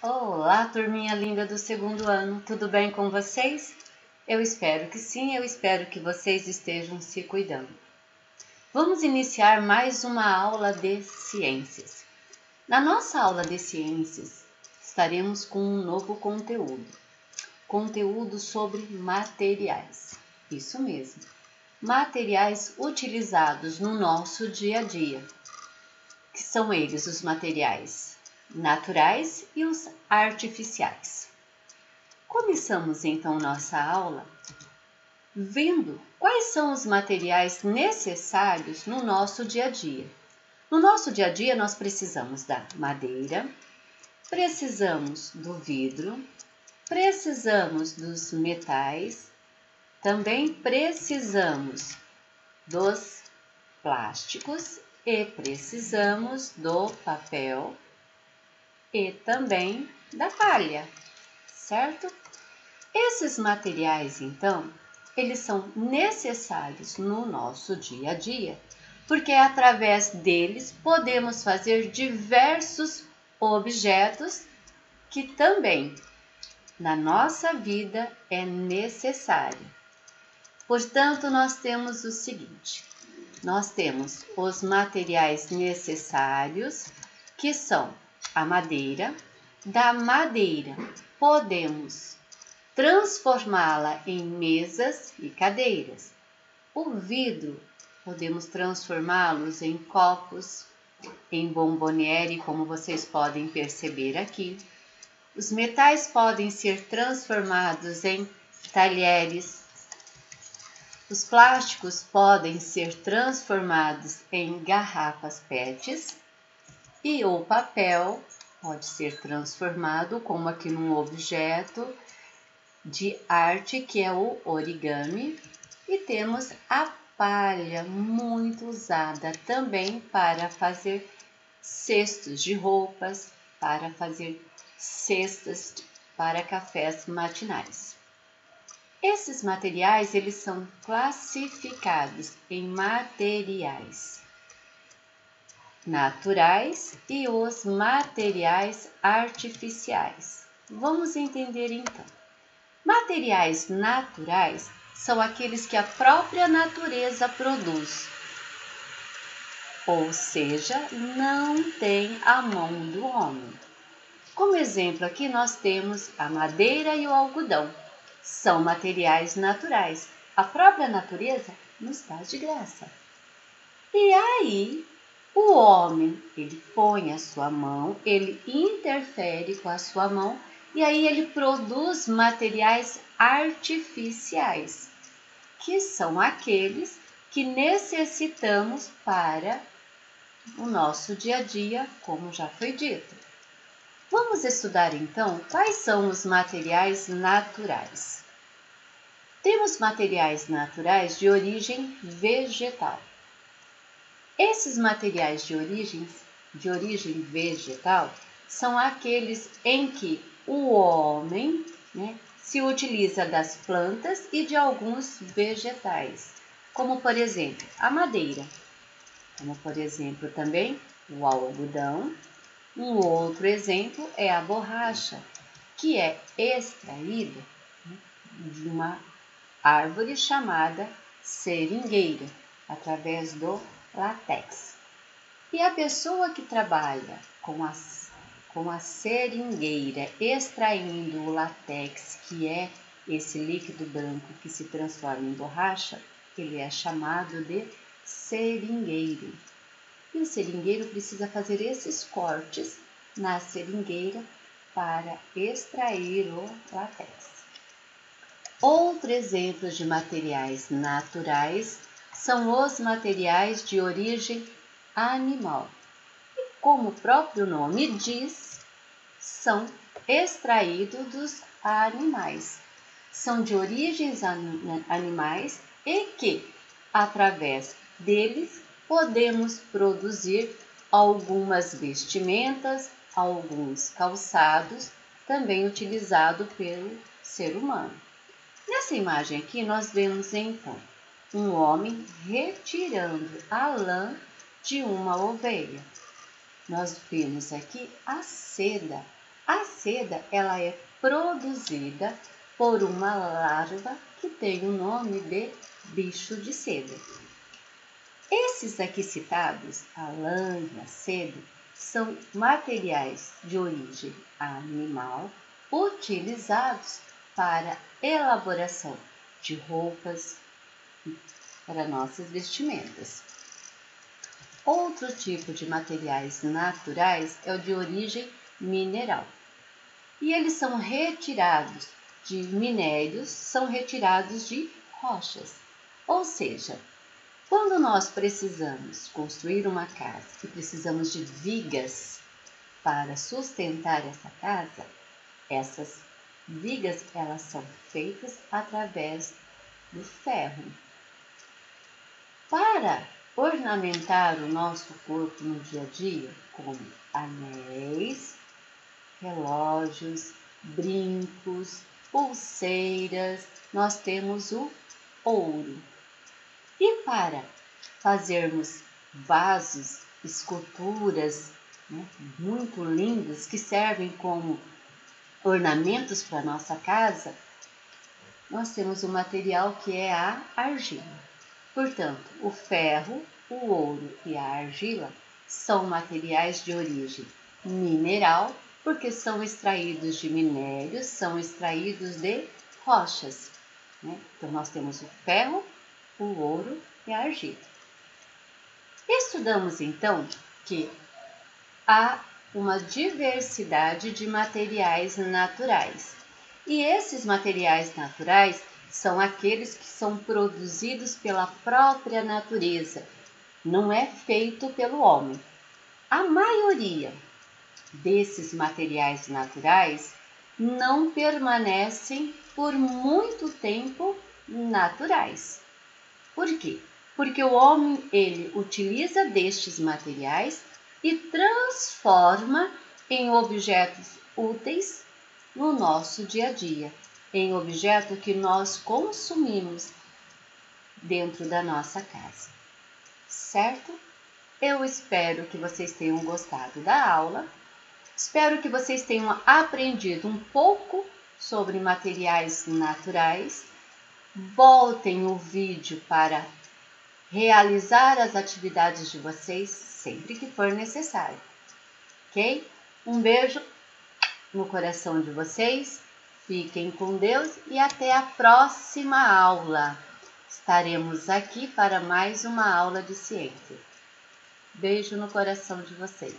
Olá, turminha linda do segundo ano, tudo bem com vocês? Eu espero que sim, eu espero que vocês estejam se cuidando. Vamos iniciar mais uma aula de ciências. Na nossa aula de ciências, estaremos com um novo conteúdo sobre materiais. Isso mesmo, materiais utilizados no nosso dia a dia, que são eles os materiais naturais e os artificiais. Começamos então nossa aula vendo quais são os materiais necessários no nosso dia a dia. No nosso dia a dia nós precisamos da madeira, precisamos do vidro, precisamos dos metais, também precisamos dos plásticos e precisamos do papel e também da palha, certo? Esses materiais, então, eles são necessários no nosso dia a dia, porque através deles podemos fazer diversos objetos que também na nossa vida é necessário. Portanto, nós temos o seguinte: nós temos os materiais necessários, que são a madeira. Da madeira podemos transformá-la em mesas e cadeiras. O vidro podemos transformá-los em copos, em bomboniere, como vocês podem perceber aqui. Os metais podem ser transformados em talheres. Os plásticos podem ser transformados em garrafas PETs e o papel pode ser transformado, como aqui num objeto de arte, que é o origami, e temos a palha, muito usada também para fazer cestos de roupas, para fazer cestas para cafés matinais. Esses materiais, eles são classificados em materiais naturais e os materiais artificiais. Vamos entender então. Materiais naturais são aqueles que a própria natureza produz, ou seja, não tem a mão do homem. Como exemplo aqui nós temos a madeira e o algodão. São materiais naturais. A própria natureza nos dá de graça. E aí, o homem, ele põe a sua mão, ele interfere com a sua mão e aí ele produz materiais artificiais, que são aqueles que necessitamos para o nosso dia a dia, como já foi dito. Vamos estudar então quais são os materiais naturais. Temos materiais naturais de origem vegetal. Esses materiais de origem vegetal são aqueles em que o homem, se utiliza das plantas e de alguns vegetais, como por exemplo a madeira, como por exemplo também o algodão. Um outro exemplo é a borracha, que é extraída de uma árvore chamada seringueira, através do látex. E a pessoa que trabalha com a seringueira, extraindo o látex, que é esse líquido branco que se transforma em borracha, ele é chamado de seringueiro. E o seringueiro precisa fazer esses cortes na seringueira para extrair o látex. Outro exemplo de materiais naturais são os materiais de origem animal. E como o próprio nome diz, são extraídos dos animais. São de origens animais e que, através deles, podemos produzir algumas vestimentas, alguns calçados, também utilizado pelo ser humano. Nessa imagem aqui nós vemos então um homem retirando a lã de uma ovelha. Nós vemos aqui a seda A seda, ela é produzida por uma larva que tem o nome de bicho de seda. Esses aqui citados, a lã e a seda, são materiais de origem animal utilizados para elaboração de roupas para nossas vestimentas. Outro tipo de materiais naturais é o de origem mineral. E eles são retirados de minérios, são retirados de rochas. Ou seja, quando nós precisamos construir uma casa e precisamos de vigas para sustentar essa casa, essas vigas elas são feitas através do ferro. Para ornamentar o nosso corpo no dia a dia, como anéis, relógios, brincos, pulseiras, nós temos o ouro. E para fazermos vasos, esculturas, muito lindas que servem como ornamentos para nossa casa, nós temos o material que é a argila. Portanto, o ferro, o ouro e a argila são materiais de origem mineral, porque são extraídos de minérios, são extraídos de rochas. Então, nós temos o ferro, o ouro e a argila. Estudamos, então, que há uma diversidade de materiais naturais. E esses materiais naturais são aqueles que são produzidos pela própria natureza, não é feito pelo homem. A maioria desses materiais naturais não permanecem por muito tempo naturais. Por quê? Porque o homem, ele utiliza destes materiais e transforma em objetos úteis no nosso dia a dia, em objeto que nós consumimos dentro da nossa casa, certo? Eu espero que vocês tenham gostado da aula, espero que vocês tenham aprendido um pouco sobre materiais naturais. Voltem o vídeo para realizar as atividades de vocês sempre que for necessário, ok? Um beijo no coração de vocês, fiquem com Deus e até a próxima aula. Estaremos aqui para mais uma aula de ciência. Beijo no coração de vocês.